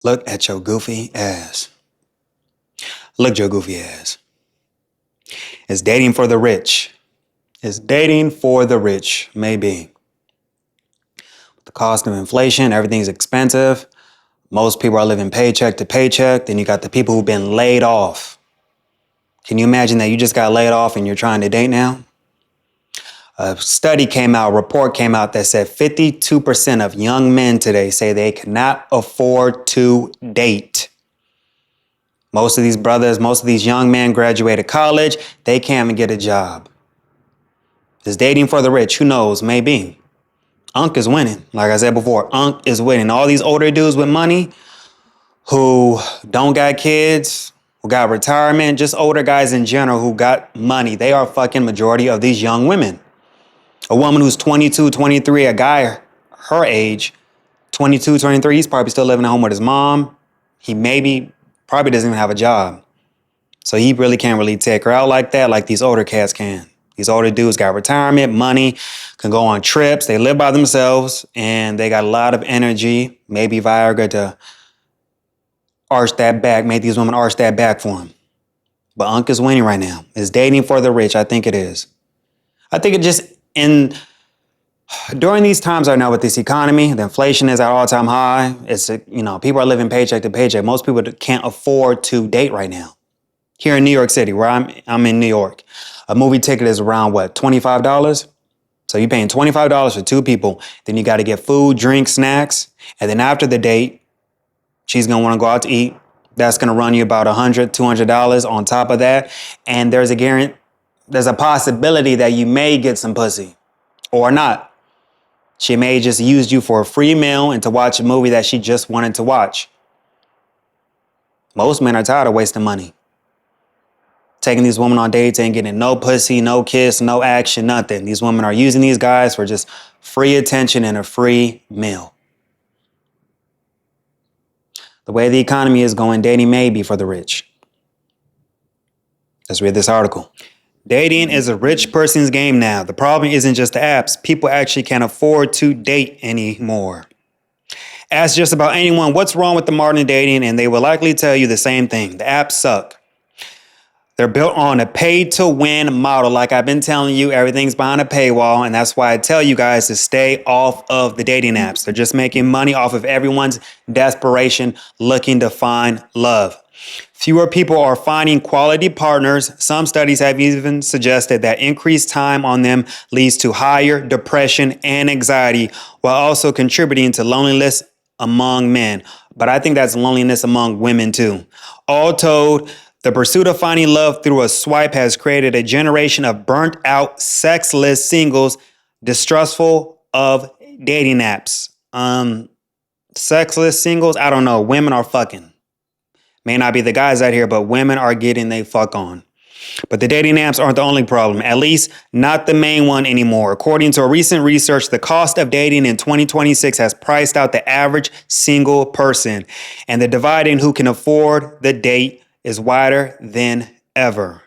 Look at your goofy ass. Look at your goofy ass. It's dating for the rich. It's dating for the rich, maybe. The cost of inflation, everything's expensive. Most people are living paycheck to paycheck. Then you got the people who've been laid off. Can you imagine that you just got laid off and you're trying to date now? A study came out, a report came out that said 52% of young men today say they cannot afford to date. Most of these brothers, most of these young men graduated college, they can't even get a job. Is dating for the rich? Who knows? Maybe. Unc is winning. Like I said before, Unc is winning. All these older dudes with money who don't got kids, who got retirement, just older guys in general who got money, they are fucking majority of these young women. A woman who's 22, 23, a guy her age, 22, 23, he's probably still living at home with his mom. He probably doesn't even have a job. So he really can't really take her out like that, like these older cats can. These older dudes got retirement, money, can go on trips. They live by themselves and they got a lot of energy, maybe Viagra to arch that back, make these women arch that back for him. But Unc is winning right now. Is dating for the rich? I think it is. I think it just during these times right now with this economy, the inflation is at all-time high. People are living paycheck to paycheck. Most people can't afford to date right now. Here in New York City, where I'm in New York, a movie ticket is around $25? So you're paying $25 for two people. Then you got to get food, drink, snacks. And then after the date, she's going to want to go out to eat. That's going to run you about $100, $200 on top of that. And there's a possibility that you may get some pussy or not. She may just use you for a free meal and to watch a movie that she just wanted to watch. Most men are tired of wasting money. Taking these women on dates and getting no pussy, no kiss, no action, nothing. These women are using these guys for just free attention and a free meal. The way the economy is going, dating may be for the rich. Let's read this article. Dating is a rich person's game now. The problem isn't just the apps. People actually can't afford to date anymore. Ask just about anyone what's wrong with the modern dating, and they will likely tell you the same thing. The apps suck. They're built on a pay-to-win model. Like I've been telling you, everything's behind a paywall, and that's why I tell you guys to stay off of the dating apps. They're just making money off of everyone's desperation looking to find love. Fewer people are finding quality partners. Some studies have even suggested that increased time on them leads to higher depression and anxiety, while also contributing to loneliness among men. But I think that's loneliness among women too. All told, the pursuit of finding love through a swipe has created a generation of burnt out, sexless singles, distrustful of dating apps. Sexless singles, I don't know. Women are fucking. May not be the guys out here, but women are getting they fuck on. But the dating apps aren't the only problem, at least not the main one anymore. According to a recent research, the cost of dating in 2026 has priced out the average single person, and the divide in who can afford the date is wider than ever.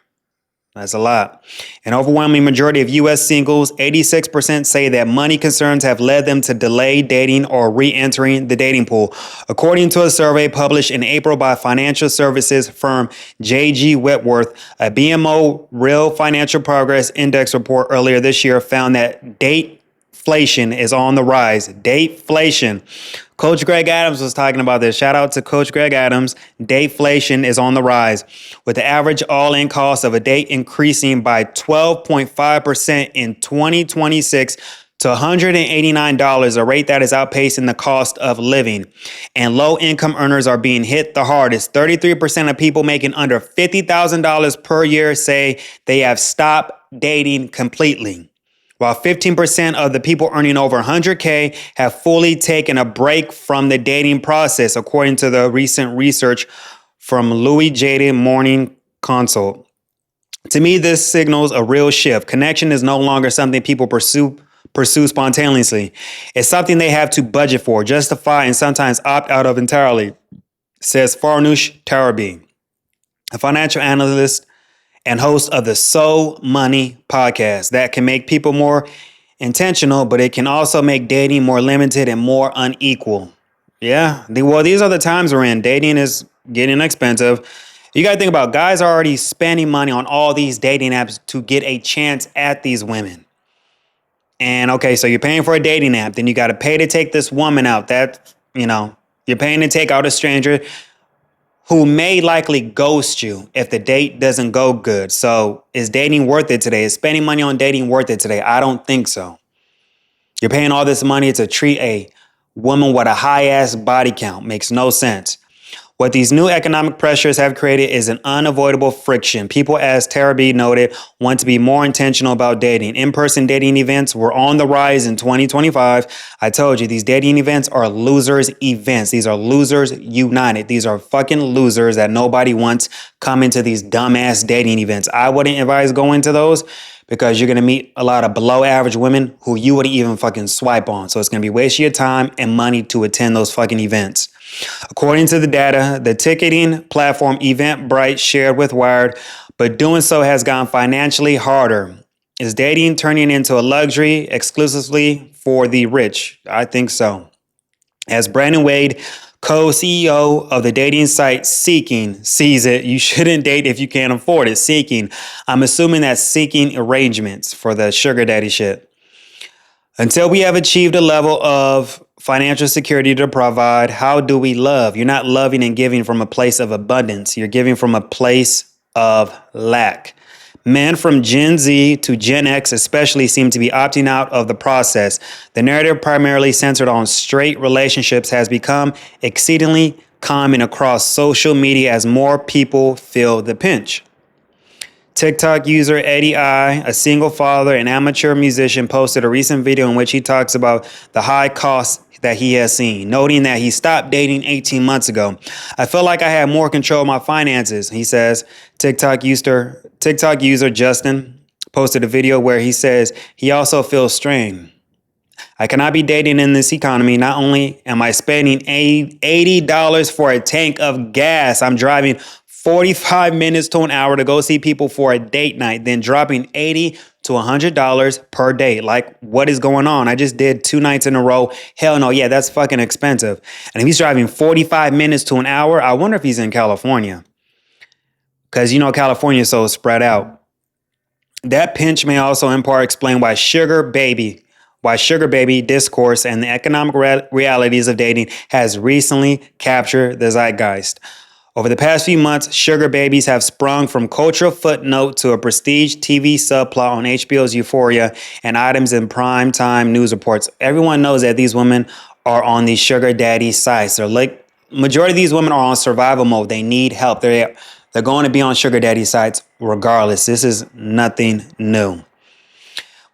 That's a lot. An overwhelming majority of U.S. singles, 86%, say that money concerns have led them to delay dating or re-entering the dating pool. According to a survey published in April by financial services firm J.G. Whitworth, a BMO Real Financial Progress Index report earlier this year found that dateflation is on the rise. Dateflation. Coach Greg Adams was talking about this. Shout out to Coach Greg Adams. Dateflation is on the rise, with the average all-in cost of a date increasing by 12.5% in 2026 to $189, a rate that is outpacing the cost of living. And low-income earners are being hit the hardest. 33% of people making under $50,000 per year say they have stopped dating completely, while 15% of the people earning over $100K have fully taken a break from the dating process, according to the recent research from Louis J. Morning Consult. To me, this signals a real shift. Connection is no longer something people pursue spontaneously. It's something they have to budget for, justify, and sometimes opt out of entirely, says Farnoosh Tarabi, a financial analyst and host of the So Money podcast. That can make people more intentional, but it can also make dating more limited and more unequal. Yeah. These are the times we're in. Dating is getting expensive. You got to think about guys are already spending money on all these dating apps to get a chance at these women. And okay, so you're paying for a dating app, then you got to pay to take this woman out. You're paying to take out a stranger who may likely ghost you if the date doesn't go good. So is dating worth it today? Is spending money on dating worth it today? I don't think so. You're paying all this money to treat a woman with a high ass body count. Makes no sense. What these new economic pressures have created is an unavoidable friction. People, as Tara B noted, want to be more intentional about dating. In-person dating events were on the rise in 2025. I told you, these dating events are losers events. These are losers united. These are fucking losers that nobody wants coming to these dumbass dating events. I wouldn't advise going to those because you're going to meet a lot of below average women who you wouldn't even fucking swipe on. So it's going to be wasting your time and money to attend those fucking events. According to the data, the ticketing platform Eventbrite shared with Wired, but doing so has gone financially harder. Is dating turning into a luxury exclusively for the rich? I think so. As Brandon Wade, co-CEO of the dating site Seeking, sees it, you shouldn't date if you can't afford it. Seeking. I'm assuming that's seeking arrangements for the sugar daddy shit. Until we have achieved a level of financial security to provide, how do we love? You're not loving and giving from a place of abundance. You're giving from a place of lack. Men from Gen Z to Gen X especially seem to be opting out of the process. The narrative, primarily centered on straight relationships, has become exceedingly common across social media as more people feel the pinch. TikTok user Eddie I, a single father and amateur musician, posted a recent video in which he talks about the high costs that he has seen, noting that he stopped dating 18 months ago. I felt like I had more control of my finances, he says. TikTok user Justin posted a video where he says he also feels strained. I cannot be dating in this economy. Not only am I spending $80 for a tank of gas, I'm driving 45 minutes to an hour to go see people for a date night, then dropping $80 to $100 per date. Like, what is going on? I just did 2 nights in a row. Hell no, yeah, that's fucking expensive. And if he's driving 45 minutes to an hour, I wonder if he's in California. Because, California is so spread out. That pinch may also in part explain why sugar baby discourse and the economic realities of dating has recently captured the zeitgeist. Over the past few months, sugar babies have sprung from cultural footnote to a prestige TV subplot on HBO's Euphoria and items in primetime news reports. Everyone knows that these women are on these sugar daddy sites. Majority of these women are on survival mode. They need help. They're going to be on sugar daddy sites regardless. This is nothing new.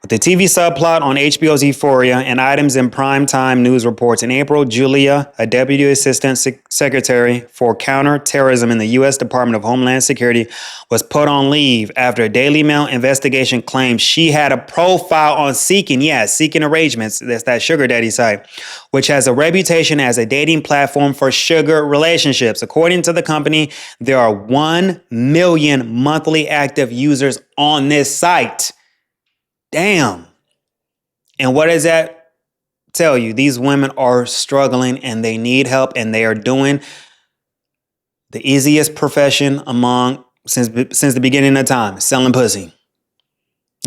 With the TV subplot on HBO's Euphoria and items in primetime news reports, in April, Julia, a Deputy Assistant Secretary for Counterterrorism in the U.S. Department of Homeland Security, was put on leave after a Daily Mail investigation claimed she had a profile on Seeking. Yeah, Seeking Arrangements, that's that sugar daddy site, which has a reputation as a dating platform for sugar relationships. According to the company, there are 1 million monthly active users on this site. Damn. And what does that tell you? These women are struggling and they need help, and they are doing the easiest profession since the beginning of time, selling pussy,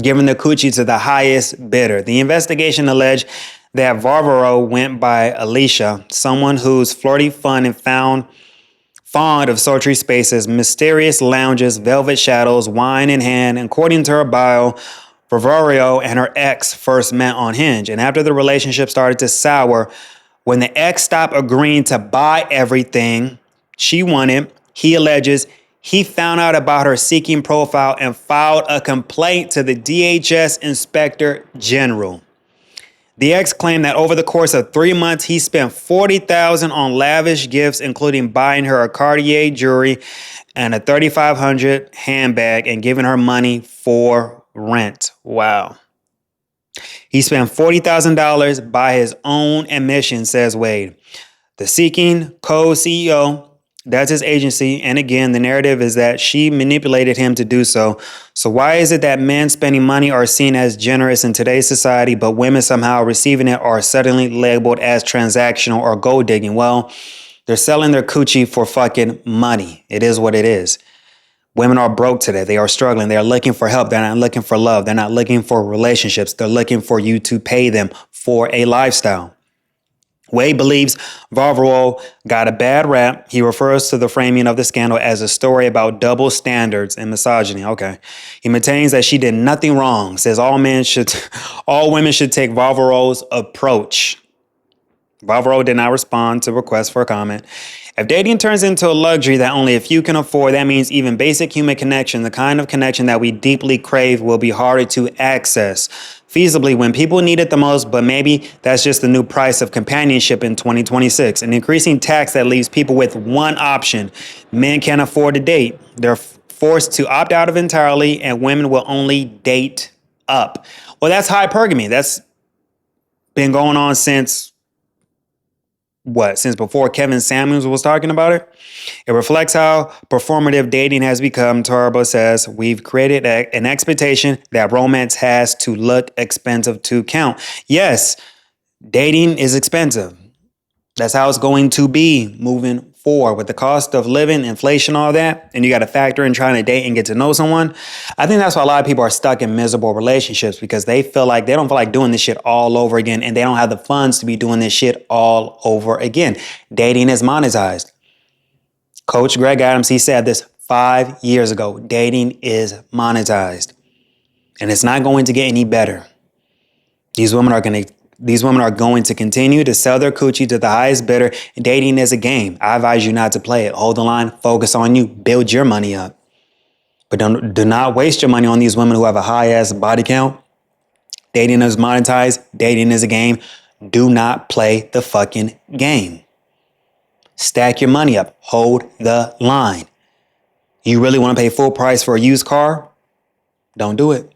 giving the coochie to the highest bidder. The investigation alleged that Varvaro went by Alicia, someone who's flirty, fun, and fond of sultry spaces, mysterious lounges, velvet shadows, wine in hand. According to her bio, Varvaro and her ex first met on Hinge, and after the relationship started to sour, when the ex stopped agreeing to buy everything she wanted, he alleges he found out about her Seeking profile and filed a complaint to the DHS Inspector General. The ex claimed that over the course of 3 months, he spent $40,000 on lavish gifts, including buying her a Cartier jewelry and a $3,500 handbag and giving her money for rent. Wow. He spent $40,000 by his own admission, says Wade. The Seeking co-CEO That's his agency. And again, the narrative is that she manipulated him to do so. So why is it that men spending money are seen as generous in today's society, but women somehow receiving it are suddenly labeled as transactional or gold digging? Well, they're selling their coochie for fucking money. It is what it is. Women are broke today. They are struggling. They are looking for help. They're not looking for love. They're not looking for relationships. They're looking for you to pay them for a lifestyle. Wade believes Varvarolo got a bad rap. He refers to the framing of the scandal as a story about double standards and misogyny. Okay. He maintains that she did nothing wrong, says all women should take Varvarolo's approach. Varvarolo did not respond to requests for a comment. If dating turns into a luxury that only a few can afford, that means even basic human connection, the kind of connection that we deeply crave, will be harder to access feasibly when people need it the most. But maybe that's just the new price of companionship in 2026. An increasing tax that leaves people with one option. Men can't afford to date. They're forced to opt out of entirely, and women will only date up. Well, that's hypergamy. That's been going on since before Kevin Samuels was talking about it. It reflects how performative dating has become. Tarbo says, we've created an expectation that romance has to look expensive to count. Yes, dating is expensive. That's how it's going to be moving forward with the cost of living, inflation, all that. And you got to factor in trying to date and get to know someone. I think that's why a lot of people are stuck in miserable relationships, because they don't feel like doing this shit all over again. And they don't have the funds to be doing this shit all over again. Dating is monetized. Coach Greg Adams, he said this 5 years ago. Dating is monetized. And it's not going to get any better. These women are going to continue to sell their coochie to the highest bidder. Dating is a game. I advise you not to play it. Hold the line, focus on you, build your money up. But do not waste your money on these women who have a high-ass body count. Dating is monetized. Dating is a game. Do not play the fucking game. Stack your money up. Hold the line. You really want to pay full price for a used car? Don't do it.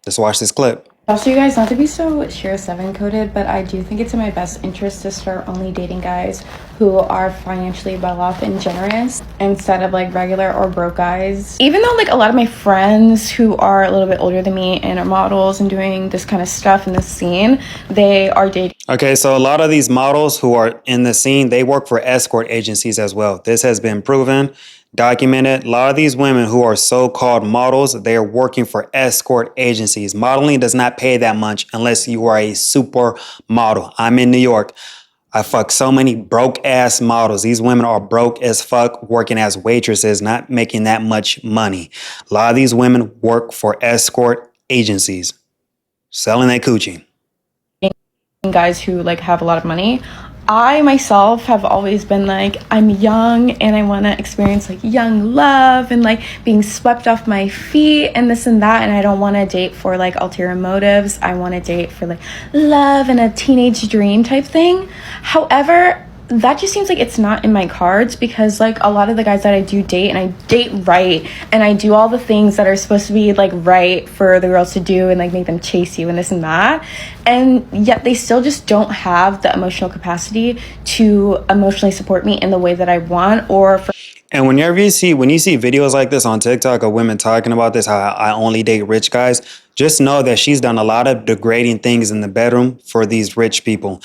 Just watch this clip. Also, you guys, not to be so Shira 7 coded, but I do think it's in my best interest to start only dating guys who are financially well off and generous instead of like regular or broke guys. Even though like a lot of my friends who are a little bit older than me and are models and doing this kind of stuff in the scene, they are dating. Okay, so a lot of these models who are in the scene, they work for escort agencies as well. This has been proven, documented. A lot of these women who are so-called models, they are working for escort agencies. Modeling does not pay that much unless you are a super model. I'm in New York. I fuck so many broke ass models. These women are broke as fuck, working as waitresses, not making that much money. A lot of these women work for escort agencies, selling that coochie. Guys who like have a lot of money. I myself have always been like, I'm young and I want to experience like young love and like being swept off my feet and this and that. And I don't want to date for like ulterior motives. I want to date for like love and a teenage dream type thing. However, that just seems like it's not in my cards, because like a lot of the guys that I do date, and I date right, and I do all the things that are supposed to be like right for the girls to do and like make them chase you and this and that, and yet they still just don't have the emotional capacity to emotionally support me in the way that I want. And when you see videos like this on TikTok of women talking about this, how I only date rich guys, just know that she's done a lot of degrading things in the bedroom for these rich people.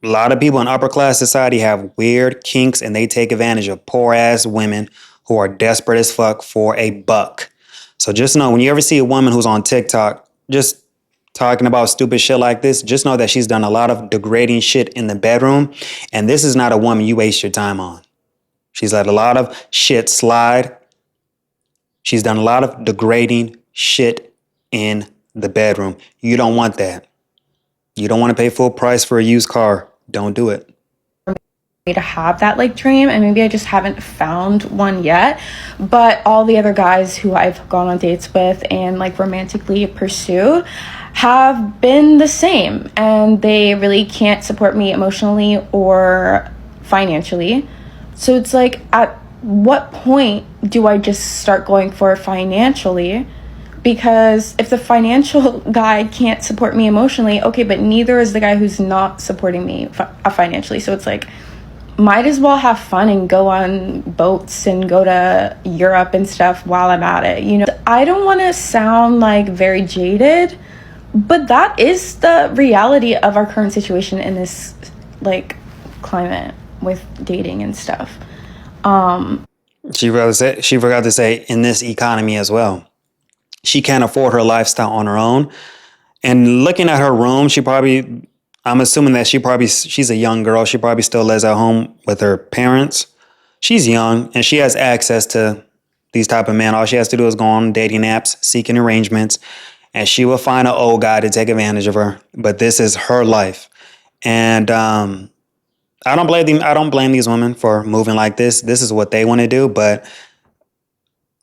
A lot of people in upper class society have weird kinks, and they take advantage of poor ass women who are desperate as fuck for a buck. So just know, when you ever see a woman who's on TikTok just talking about stupid shit like this, just know that she's done a lot of degrading shit in the bedroom. And this is not a woman you waste your time on. She's let a lot of shit slide. She's done a lot of degrading shit in the bedroom. You don't want that. You don't want to pay full price for a used car. Don't do it. To have that like dream, and maybe I just haven't found one yet, but all the other guys who I've gone on dates with and like romantically pursued have been the same, and they really can't support me emotionally or financially. So it's like, at what point do I just start going for financially? Because if the financial guy can't support me emotionally, okay, but neither is the guy who's not supporting me financially. So it's like, might as well have fun and go on boats and go to Europe and stuff while I'm at it. You know, I don't want to sound like very jaded, but that is the reality of our current situation in this like climate with dating and stuff. She forgot to say in this economy as well. She can't afford her lifestyle on her own. And looking at her room, I'm assuming that she's a young girl. She probably still lives at home with her parents. She's young and she has access to these type of men. All she has to do is go on dating apps, seeking arrangements, and she will find an old guy to take advantage of her. But this is her life. And I don't blame these women for moving like this. This is what they want to do, but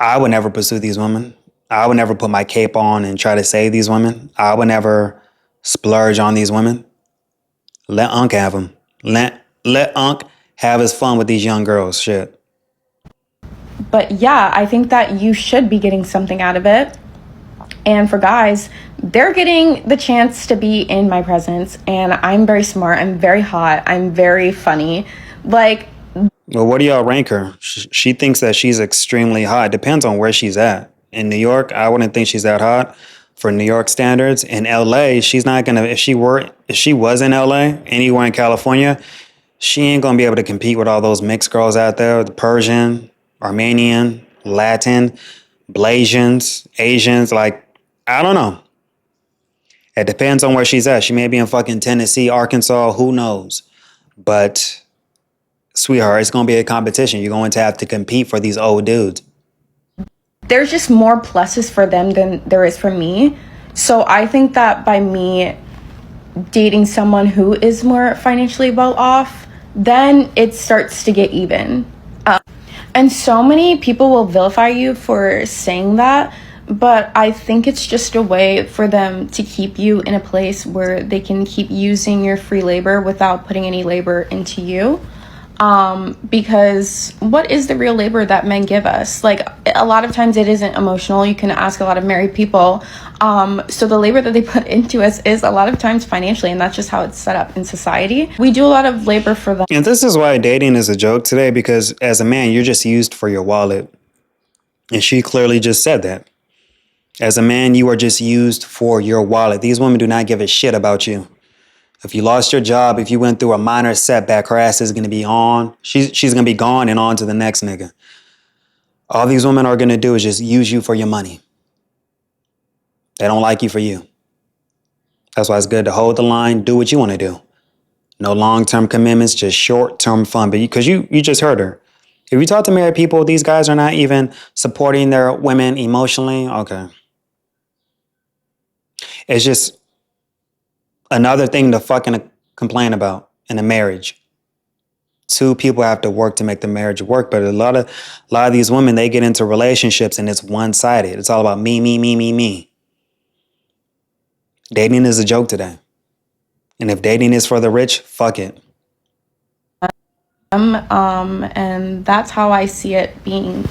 I would never pursue these women. I would never put my cape on and try to save these women. I would never splurge on these women. Let Unc have them. Let Unc have his fun with these young girls. Shit. But yeah, I think that you should be getting something out of it. And for guys, they're getting the chance to be in my presence. And I'm very smart. I'm very hot. I'm very funny. Like, well, what do y'all rank her? She thinks that she's extremely hot. Depends on where she's at. In New York, I wouldn't think she's that hot for New York standards. In LA, she's not gonna. If she was in LA, anywhere in California, she ain't gonna be able to compete with all those mixed girls out there: the Persian, Armenian, Latin, Blasians, Asians. Like, I don't know. It depends on where she's at. She may be in fucking Tennessee, Arkansas. Who knows? But sweetheart, it's gonna be a competition. You're going to have to compete for these old dudes. there's just more pluses for them than there is for me. So I think that by me dating someone who is more financially well off, then it starts to get even. And so many people will vilify you for saying that, but I think it's just a way for them to keep you in a place where they can keep using your free labor without putting any labor into you. Because what is the real labor that men give us? Like, a lot of times it isn't emotional. You can ask a lot of married people. So the labor that they put into us is a lot of times financially, and that's just how it's set up in society. We do a lot of labor for them. And this is why dating is a joke today, because as a man, you're just used for your wallet. And she clearly just said that. As a man, you are just used for your wallet. These women do not give a shit about you. If you lost your job, if you went through a minor setback, her ass is going to be on. She's going to be gone and on to the next nigga. All these women are going to do is just use you for your money. They don't like you for you. That's why it's good to hold the line, do what you want to do. No long-term commitments, just short-term fun. But because you just heard her. If you talk to married people, these guys are not even supporting their women emotionally. Okay. It's just another thing to fucking complain about in a marriage. Two people have to work to make the marriage work, but a lot of these women, they get into relationships and it's one-sided. It's all about me, me, me, me, me. Dating is a joke today. And if dating is for the rich, fuck it. And that's how I see it being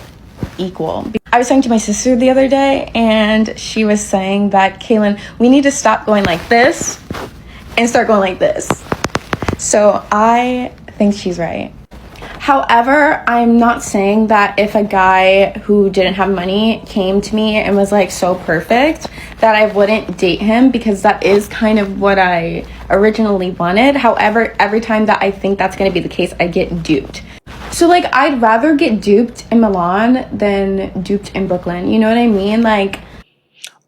equal. I was talking to my sister the other day, and she was saying that, Kaylin, we need to stop going like this and start going like this. So I think she's right. However, I'm not saying that if a guy who didn't have money came to me and was like so perfect that I wouldn't date him, because that is kind of what I originally wanted. However, every time that I think that's going to be the case, I get duped. So like, I'd rather get duped in Milan than duped in Brooklyn. You know what I mean? Like,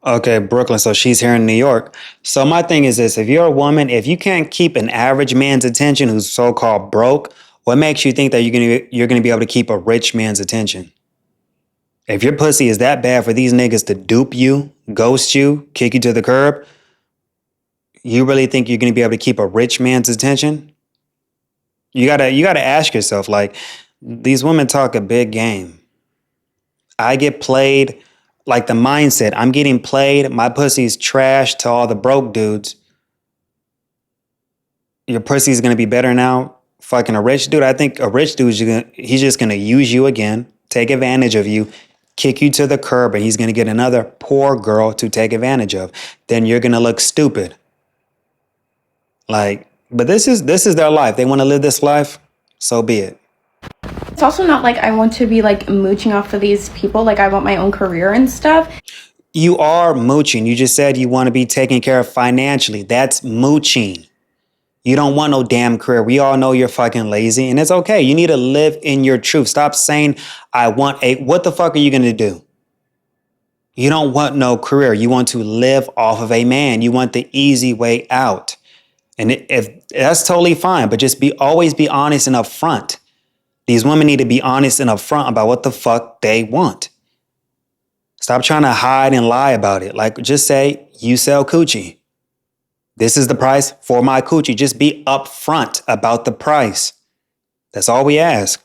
okay, Brooklyn. So she's here in New York. So my thing is this: if you're a woman, if you can't keep an average man's attention who's so-called broke, what makes you think that you're gonna be able to keep a rich man's attention? If your pussy is that bad for these niggas to dupe you, ghost you, kick you to the curb, you really think you're gonna be able to keep a rich man's attention? You gotta ask yourself, like, these women talk a big game. I get played, like the mindset, I'm getting played, my pussy's trash to all the broke dudes. Your pussy's gonna be better now fucking a rich dude? I think a rich dude, he's just gonna use you again, take advantage of you, kick you to the curb, and he's gonna get another poor girl to take advantage of. Then you're gonna look stupid. Like, but this is their life. They want to live this life. So be it. It's also not like I want to be like mooching off of these people. Like, I want my own career and stuff. You are mooching. You just said you want to be taken care of financially. That's mooching. You don't want no damn career. We all know you're fucking lazy, and it's okay. You need to live in your truth. Stop saying, I want a, what the fuck are you going to do? You don't want no career. You want to live off of a man. You want the easy way out. And if that's totally fine, but just always be honest and upfront. These women need to be honest and upfront about what the fuck they want. Stop trying to hide and lie about it. Like, just say, you sell coochie. This is the price for my coochie. Just be upfront about the price. That's all we ask.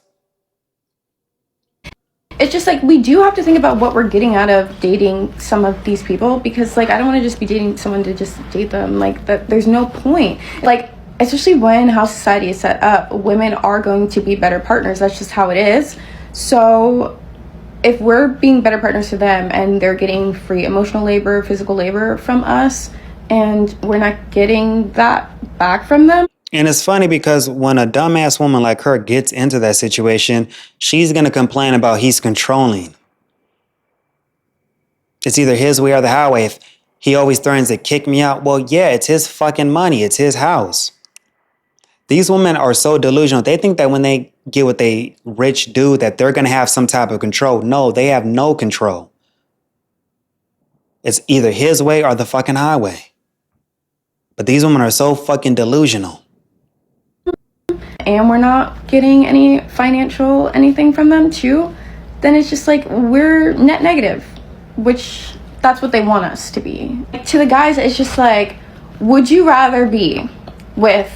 It's just like, we do have to think about what we're getting out of dating some of these people, because like, I don't want to just be dating someone to just date them. Like, that there's no point. Like, especially when how society is set up, women are going to be better partners. That's just how it is. So if we're being better partners to them and they're getting free emotional labor, physical labor from us, and we're not getting that back from them. And it's funny because when a dumbass woman like her gets into that situation, she's going to complain about he's controlling. It's either his way or the highway. If he always threatens to kick me out, well, yeah, it's his fucking money. It's his house. These women are so delusional. They think that when they get what they rich do, that they're going to have some type of control. No, they have no control. It's either his way or the fucking highway. But these women are so fucking delusional. And we're not getting any financial anything from them too, then it's just like, we're net negative, which that's what they want us to be. To the guys, it's just like, would you rather be with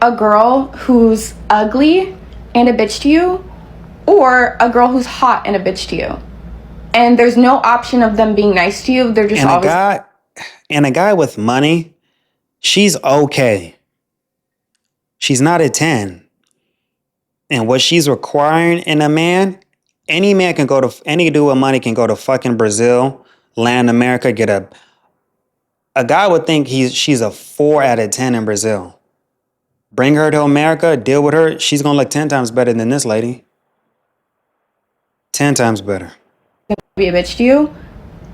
a girl who's ugly and a bitch to you, or a girl who's hot and a bitch to you? And there's no option of them being nice to you. They're just always... And a guy with money, she's okay. She's not a 10. And what she's requiring in a man, any dude with money can go to fucking Brazil, land America, get a guy would think she's a 4 out of 10 in Brazil. Bring her to America, deal with her, she's gonna look 10 times better than this lady. 10 times better. Be a bitch to you.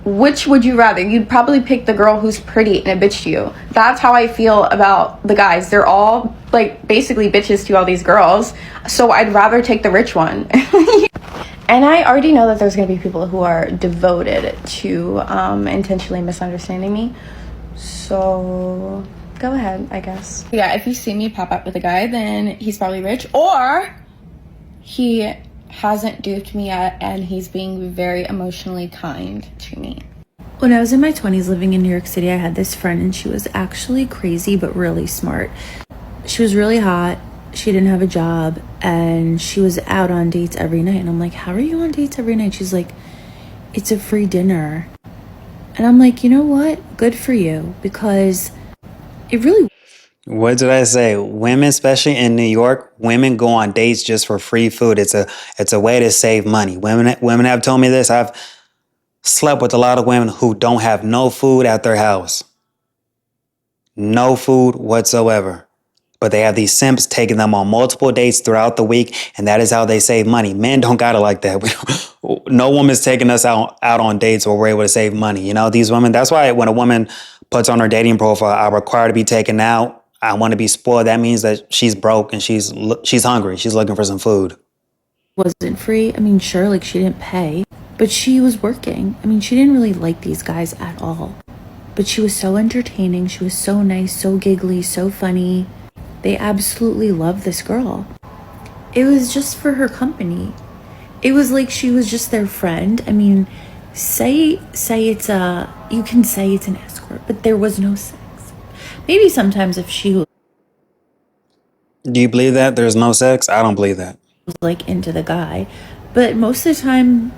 Which would you rather? You'd probably pick the girl who's pretty and a bitch to you. That's how I feel about the guys. They're all like basically bitches to all these girls. So I'd rather take the rich one. And I already know that there's going to be people who are devoted to intentionally misunderstanding me. So go ahead, I guess. Yeah, if you see me pop up with a guy, then he's probably rich, or he hasn't duped me yet and he's being very emotionally kind to me. When I was in my 20s living in New York City, I had this friend and she was actually crazy but really smart. She was really hot, she didn't have a job, and she was out on dates every night. And I'm like, how are you on dates every night? She's like, it's a free dinner. And I'm like, you know what? Good for you, because it really... What did I say? Women, especially in New York, women go on dates just for free food. It's a way to save money. Women have told me this. I've slept with a lot of women who don't have no food at their house. No food whatsoever. But they have these simps taking them on multiple dates throughout the week, and that is how they save money. Men don't got it like that. No woman's taking us out on dates where we're able to save money. You know, these women, that's why when a woman puts on her dating profile, I require to be taken out, I want to be spoiled, that means that she's broke and she's hungry. She's looking for some food. Wasn't free. I mean, sure, like she didn't pay, but she was working. I mean, she didn't really like these guys at all, but she was so entertaining. She was so nice, so giggly, so funny. They absolutely loved this girl. It was just for her company. It was like she was just their friend. I mean, you can say it's an escort, but there was no sex. Maybe sometimes if she was... Do you believe that there's no sex? I don't believe that. Like into the guy, but most of the time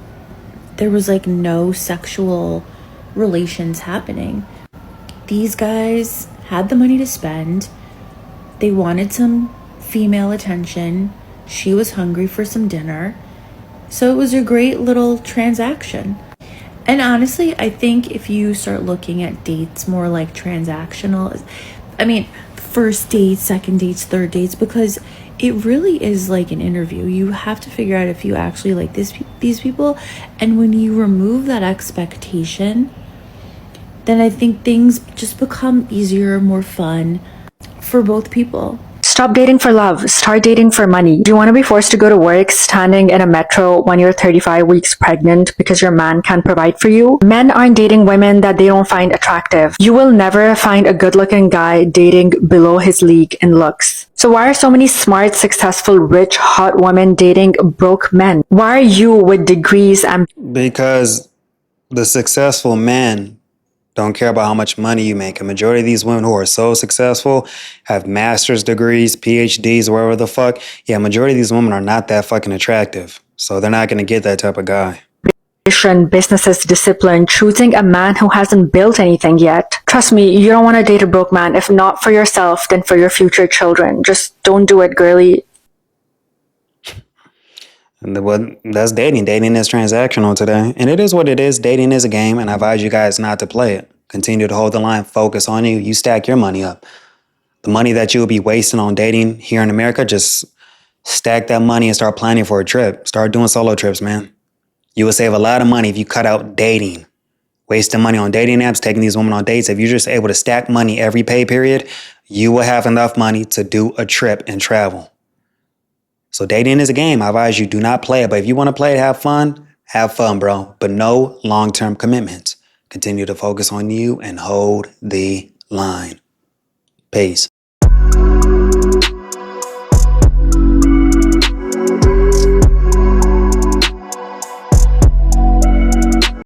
there was like no sexual relations happening. These guys had the money to spend. They wanted some female attention. She was hungry for some dinner. So it was a great little transaction. And honestly, I think if you start looking at dates more like transactional, I mean, first dates, second dates, third dates, because it really is like an interview. You have to figure out if you actually like these people. And when you remove that expectation, then I think things just become easier, more fun for both people. Stop dating for love. Start dating for money. Do you want to be forced to go to work standing in a metro when you're 35 weeks pregnant because your man can't provide for you? Men aren't dating women that they don't find attractive. You will never find a good-looking guy dating below his league in looks. So why are so many smart, successful, rich, hot women dating broke men? Why are you with degrees and Because the successful men don't care about how much money you make. A majority of these women who are so successful have master's degrees, PhDs, wherever the fuck. Yeah, majority of these women are not that fucking attractive. So they're not going to get that type of guy. businesses discipline, choosing a man who hasn't built anything yet? Trust me, you don't want to date a broke man. If not for yourself, then for your future children. Just don't do it, girly. That's dating. Dating is transactional today. And it is what it is. Dating is a game, and I advise you guys not to play it. Continue to hold the line, focus on you. You stack your money up. The money that you'll be wasting on dating here in America, just stack that money and start planning for a trip. Start doing solo trips, man. You will save a lot of money if you cut out dating. Wasting money on dating apps, taking these women on dates. If you're just able to stack money every pay period, you will have enough money to do a trip and travel. So dating is a game. I advise you do not play it. But if you want to play it, have fun, bro. But no long-term commitments. Continue to focus on you and hold the line. Peace.